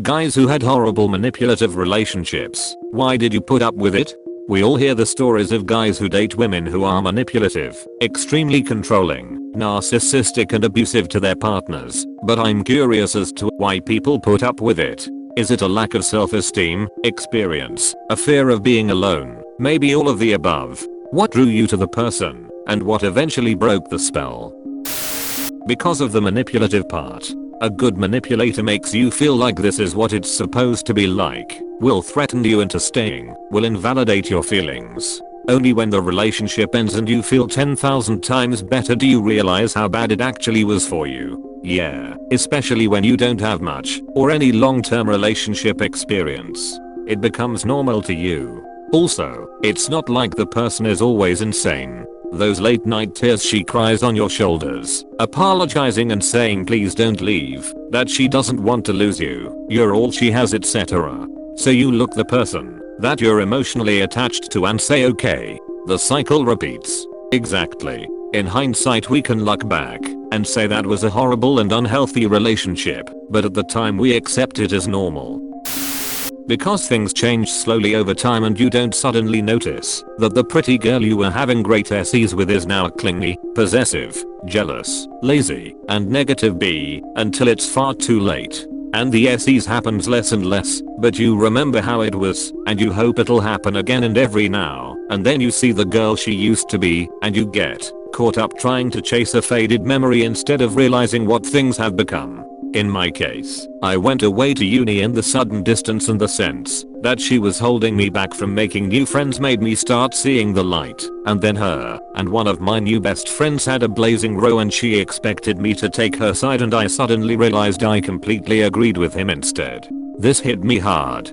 Guys who had horrible manipulative relationships, why did you put up with it? We all hear the stories of guys who date women who are manipulative, extremely controlling, narcissistic and abusive to their partners, but I'm curious as to why people put up with it. Is it a lack of self-esteem, experience, a fear of being alone, maybe all of the above? What drew you to the person, and what eventually broke the spell? Because of the manipulative part. A good manipulator makes you feel like this is what it's supposed to be like, will threaten you into staying, will invalidate your feelings. Only when the relationship ends and you feel 10,000 times better do you realize how bad it actually was for you. Yeah, especially when you don't have much, or any long-term relationship experience. It becomes normal to you. Also, it's not like the person is always insane. Those late night tears she cries on your shoulders, apologizing and saying please don't leave, that she doesn't want to lose you, you're all she has etc. So you look the person that you're emotionally attached to and say okay. The cycle repeats. Exactly. In hindsight we can look back and say that was a horrible and unhealthy relationship, but at the time we accept it as normal. Because things change slowly over time and you don't suddenly notice that the pretty girl you were having great SEs with is now clingy, possessive, jealous, lazy, and negative B, until it's far too late. And the SEs happens less and less, but you remember how it was, and you hope it'll happen again and every now, and then you see the girl she used to be, and you get caught up trying to chase a faded memory instead of realizing what things have become. In my case, I went away to uni and the sudden distance and the sense that she was holding me back from making new friends made me start seeing the light. And then her and one of my new best friends had a blazing row and she expected me to take her side and I suddenly realized I completely agreed with him instead. This hit me hard.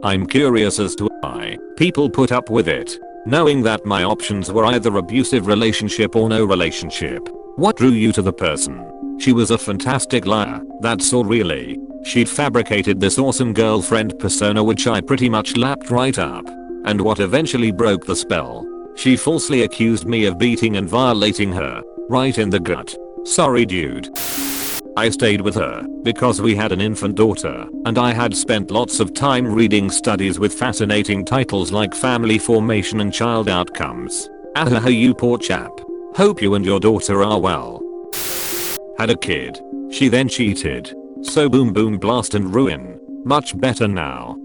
I'm curious as to why people put up with it, knowing that my options were either abusive relationship or no relationship. What drew you to the person? She was a fantastic liar, that's all really. She'd fabricated this awesome girlfriend persona which I pretty much lapped right up. And what eventually broke the spell? She falsely accused me of beating and violating her, right in the gut. Sorry dude. I stayed with her because we had an infant daughter and I had spent lots of time reading studies with fascinating titles like family formation and child outcomes. Ahaha you poor chap. Hope you and your daughter are well. Had a kid. She then cheated. So boom boom blast and ruin. Much better now.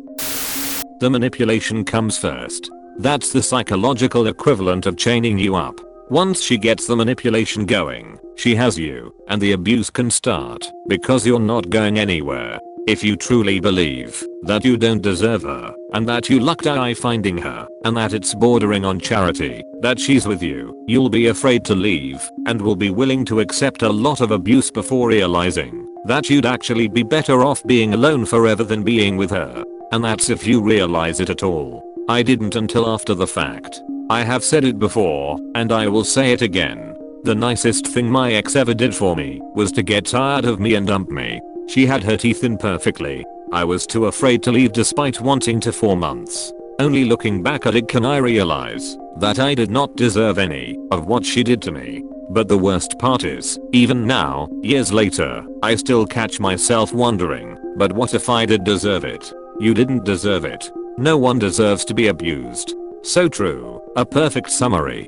The manipulation comes first. That's the psychological equivalent of chaining you up. Once she gets the manipulation going, she has you, and the abuse can start because you're not going anywhere. If you truly believe that you don't deserve her, and that you lucked out finding her, and that it's bordering on charity, that she's with you, you'll be afraid to leave, and will be willing to accept a lot of abuse before realizing that you'd actually be better off being alone forever than being with her. And that's if you realize it at all. I didn't until after the fact. I have said it before, and I will say it again. The nicest thing my ex ever did for me was to get tired of me and dump me. She had her teeth in perfectly. I was too afraid to leave despite wanting to for months. Only looking back at it can I realize that I did not deserve any of what she did to me. But the worst part is, even now, years later, I still catch myself wondering, but what if I did deserve it? You didn't deserve it. No one deserves to be abused. So true. A perfect summary.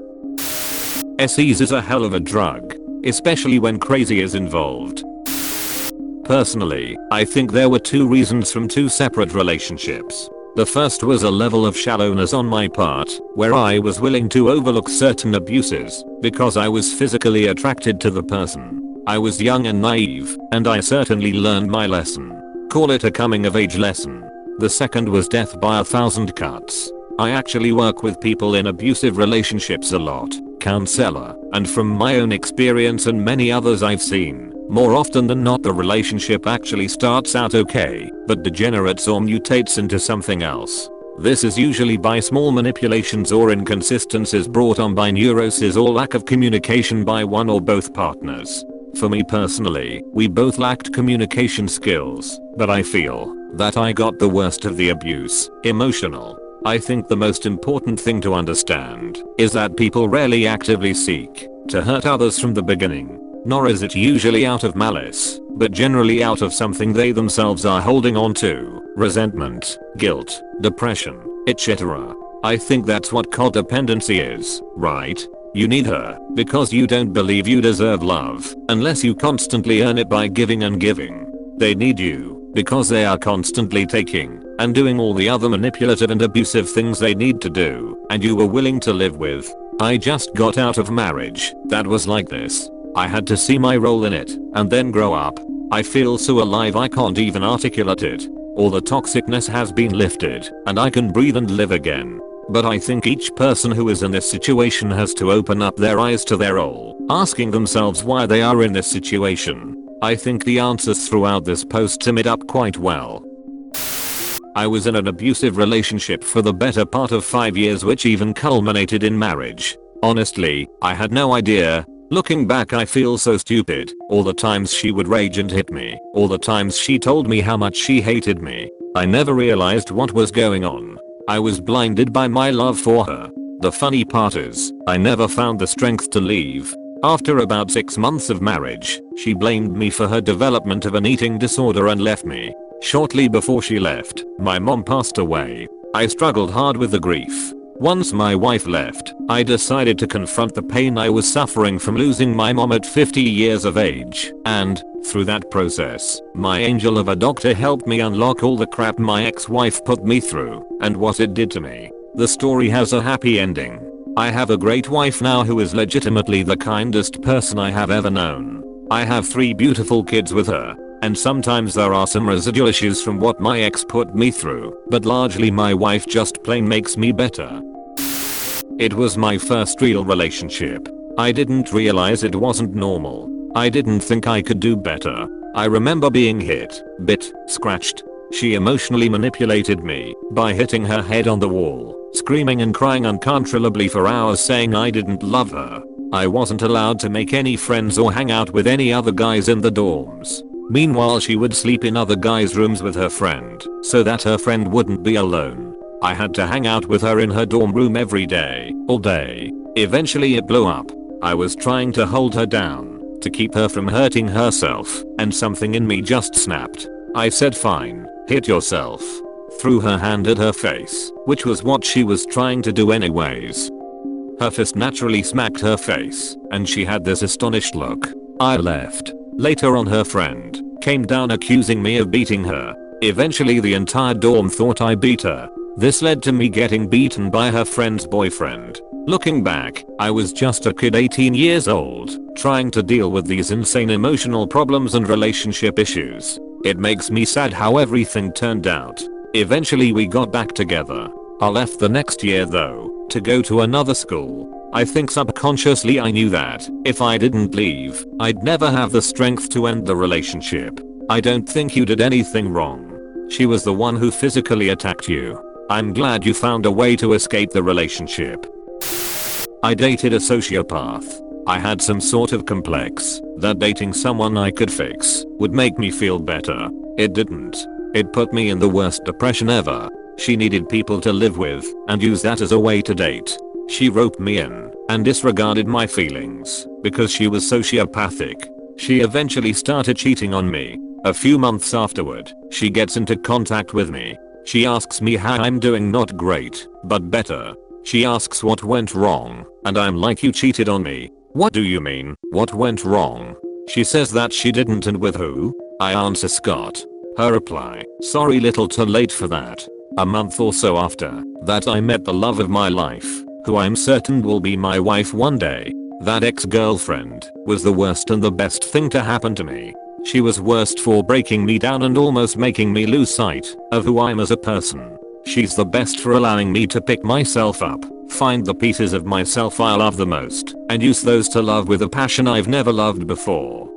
SEs is a hell of a drug, especially when crazy is involved. Personally, I think there were two reasons from two separate relationships. The first was a level of shallowness on my part, where I was willing to overlook certain abuses because I was physically attracted to the person. I was young and naive, and I certainly learned my lesson. Call it a coming of age lesson. The second was death by 1,000 cuts. I actually work with people in abusive relationships a lot, counselor, and from my own experience and many others I've seen, more often than not the relationship actually starts out okay, but degenerates or mutates into something else. This is usually by small manipulations or inconsistencies brought on by neuroses or lack of communication by one or both partners. For me personally, we both lacked communication skills, but I feel that I got the worst of the abuse, emotional. I think the most important thing to understand is that people rarely actively seek to hurt others from the beginning. nor is it usually out of malice, but generally out of something they themselves are holding on to, resentment, guilt, depression, etc. I think that's what codependency is, right? You need her because you don't believe you deserve love unless you constantly earn it by giving and giving. They need you because they are constantly taking and doing all the other manipulative and abusive things they need to do and you were willing to live with. I just got out of marriage that was like this. I had to see my role in it and then grow up. I feel so alive I can't even articulate it. All the toxicness has been lifted and I can breathe and live again. But I think each person who is in this situation has to open up their eyes to their role, asking themselves why they are in this situation. I think the answers throughout this post sum it up quite well. I was in an abusive relationship for the better part of 5 years, which even culminated in marriage. Honestly, I had no idea. Looking back I feel so stupid. All the times she would rage and hit me. All the times she told me how much she hated me. I never realized what was going on. I was blinded by my love for her. The funny part is, I never found the strength to leave. After about 6 months of marriage, she blamed me for her development of an eating disorder and left me. Shortly before she left, my mom passed away. I struggled hard with the grief. Once my wife left, I decided to confront the pain I was suffering from losing my mom at 50 years of age, and, through that process, my angel of a doctor helped me unlock all the crap my ex-wife put me through, and what it did to me. The story has a happy ending. I have a great wife now who is legitimately the kindest person I have ever known. I have 3 beautiful kids with her, and sometimes there are some residual issues from what my ex put me through, but largely my wife just plain makes me better. It was my first real relationship. I didn't realize it wasn't normal. I didn't think I could do better. I remember being hit, bit, scratched. She emotionally manipulated me by hitting her head on the wall, screaming and crying uncontrollably for hours saying I didn't love her. I wasn't allowed to make any friends or hang out with any other guys in the dorms. Meanwhile she would sleep in other guys' rooms with her friend so that her friend wouldn't be alone. I had to hang out with her in her dorm room every day, all day. Eventually it blew up. I was trying to hold her down, to keep her from hurting herself, and something in me just snapped. I said fine, hit yourself. Threw her hand at her face, which was what she was trying to do anyways. Her fist naturally smacked her face, and she had this astonished look. I left. Later on her friend came down accusing me of beating her. Eventually the entire dorm thought I beat her. This led to me getting beaten by her friend's boyfriend. Looking back, I was just a kid 18 years old, trying to deal with these insane emotional problems and relationship issues. It makes me sad how everything turned out. Eventually we got back together. I left the next year though, to go to another school. I think subconsciously I knew that if I didn't leave, I'd never have the strength to end the relationship. I don't think you did anything wrong. She was the one who physically attacked you. I'm glad you found a way to escape the relationship. I dated a sociopath. I had some sort of complex that dating someone I could fix would make me feel better. It didn't. It put me in the worst depression ever. She needed people to live with and use that as a way to date. She roped me in and disregarded my feelings because she was sociopathic. She eventually started cheating on me. A few months afterward, she gets into contact with me. She asks me how I'm doing. Not great, but better. She asks what went wrong, and I'm like, you cheated on me. What do you mean, what went wrong? She says that she didn't, and with who? I answer, Scott. Her reply, sorry, little too late for that. A month or so after that I met the love of my life, who I'm certain will be my wife one day. That ex-girlfriend was the worst and the best thing to happen to me. She was worst for breaking me down and almost making me lose sight of who I'm as a person. She's the best for allowing me to pick myself up, find the pieces of myself I love the most, and use those to love with a passion I've never loved before.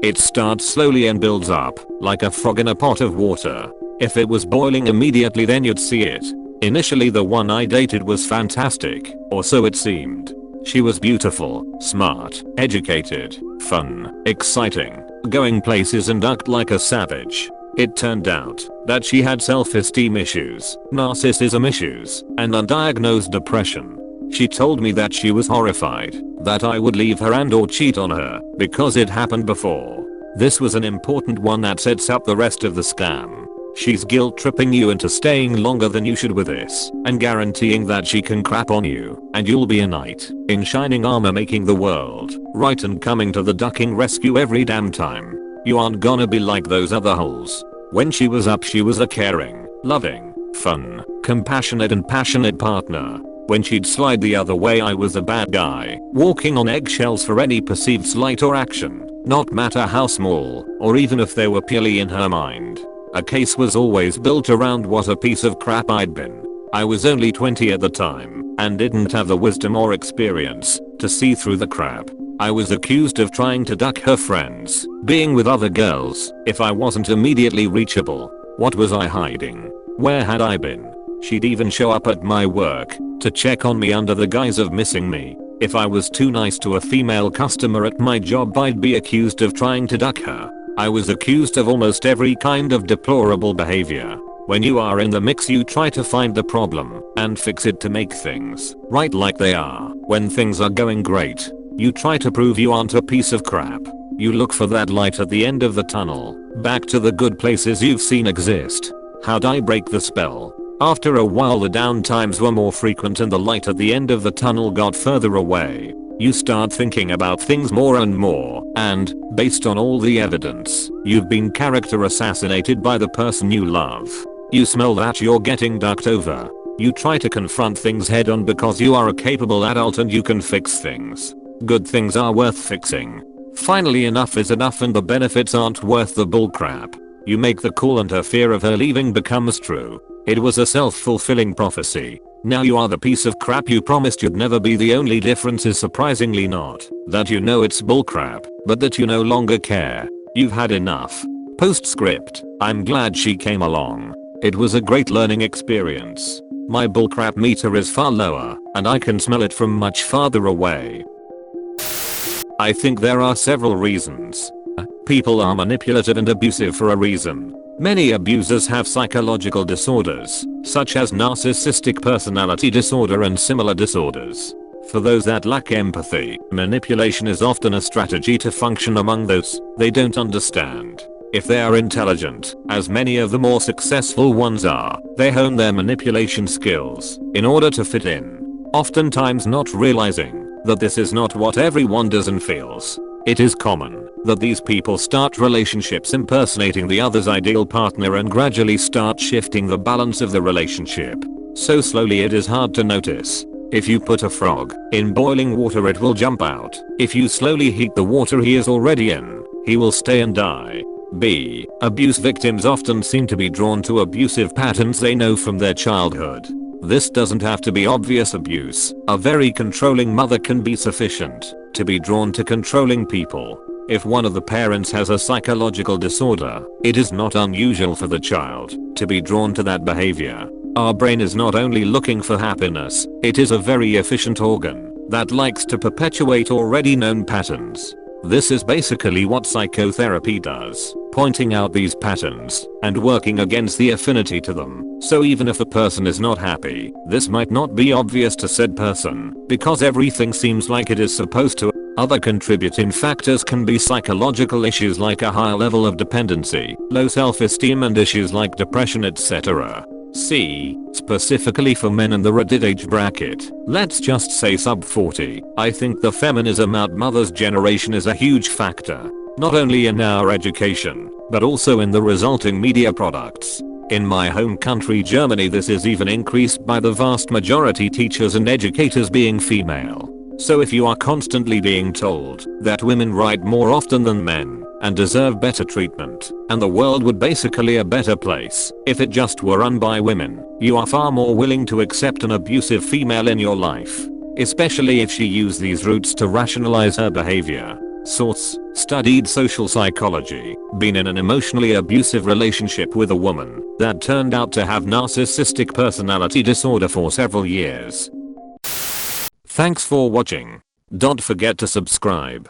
It starts slowly and builds up, like a frog in a pot of water. If it was boiling immediately then you'd see it. Initially the one I dated was fantastic, or so it seemed. She was beautiful, smart, educated, fun, exciting, going places and acted like a savage. It turned out that she had self-esteem issues, narcissism issues, and undiagnosed depression. She told me that she was horrified that I would leave her and or cheat on her because it happened before. This was an important one that sets up the rest of the scam. She's guilt tripping you into staying longer than you should with this and guaranteeing that she can crap on you and you'll be a knight in shining armor making the world right and coming to the ducking rescue every damn time. You aren't gonna be like those other holes. When she was up, she was a caring, loving, fun, compassionate and passionate partner. When she'd slide the other way, I was a bad guy, walking on eggshells for any perceived slight or action, not matter how small or even if they were purely in her mind. A case was always built around what a piece of crap I'd been. I was only 20 at the time and didn't have the wisdom or experience to see through the crap. I was accused of trying to duck her friends, being with other girls, if I wasn't immediately reachable. What was I hiding? Where had I been? She'd even show up at my work to check on me under the guise of missing me. If I was too nice to a female customer at my job, I'd be accused of trying to duck her. I was accused of almost every kind of deplorable behavior. When you are in the mix, you try to find the problem and fix it to make things right like they are. When things are going great, you try to prove you aren't a piece of crap. You look for that light at the end of the tunnel, back to the good places you've seen exist. How'd I break the spell? After a while, the down times were more frequent and the light at the end of the tunnel got further away. You start thinking about things more and more, and, based on all the evidence, you've been character assassinated by the person you love. You smell that you're getting ducked over. You try to confront things head on because you are a capable adult and you can fix things. Good things are worth fixing. Finally, enough is enough and the benefits aren't worth the bullcrap. You make the call and her fear of her leaving becomes true. It was a self-fulfilling prophecy. Now you are the piece of crap you promised you'd never be. The only difference is surprisingly not that you know it's bullcrap, but that you no longer care. You've had enough. Postscript. I'm glad she came along. It was a great learning experience. My bullcrap meter is far lower, and I can smell it from much farther away. I think there are several reasons. People are manipulative and abusive for a reason. Many abusers have psychological disorders, such as narcissistic personality disorder and similar disorders. For those that lack empathy, manipulation is often a strategy to function among those they don't understand. If they are intelligent, as many of the more successful ones are, they hone their manipulation skills in order to fit in, oftentimes not realizing that this is not what everyone does and feels. It is common that these people start relationships impersonating the other's ideal partner and gradually start shifting the balance of the relationship. So slowly it is hard to notice. If you put a frog in boiling water, it will jump out. If you slowly heat the water he is already in, he will stay and die. B. Abuse victims often seem to be drawn to abusive patterns they know from their childhood. This doesn't have to be obvious abuse. A very controlling mother can be sufficient to be drawn to controlling people. If one of the parents has a psychological disorder, it is not unusual for the child to be drawn to that behavior. Our brain is not only looking for happiness, it is a very efficient organ that likes to perpetuate already known patterns. This is basically what psychotherapy does, pointing out these patterns and working against the affinity to them. So even if a person is not happy, this might not be obvious to said person because everything seems like it is supposed to. Other contributing factors can be psychological issues like a high level of dependency, low self-esteem and issues like depression, etc. C. Specifically for men in the Reddit age bracket, let's just say sub 40, I think the feminism out mother's generation is a huge factor, not only in our education, but also in the resulting media products. In my home country Germany, this is even increased by the vast majority teachers and educators being female. So if you are constantly being told that women write more often than men and deserve better treatment, and the world would basically a better place if it just were run by women, you are far more willing to accept an abusive female in your life, especially if she used these routes to rationalize her behavior. Source: studied social psychology, been in an emotionally abusive relationship with a woman that turned out to have narcissistic personality disorder for several years. Thanks for watching. Don't forget to subscribe.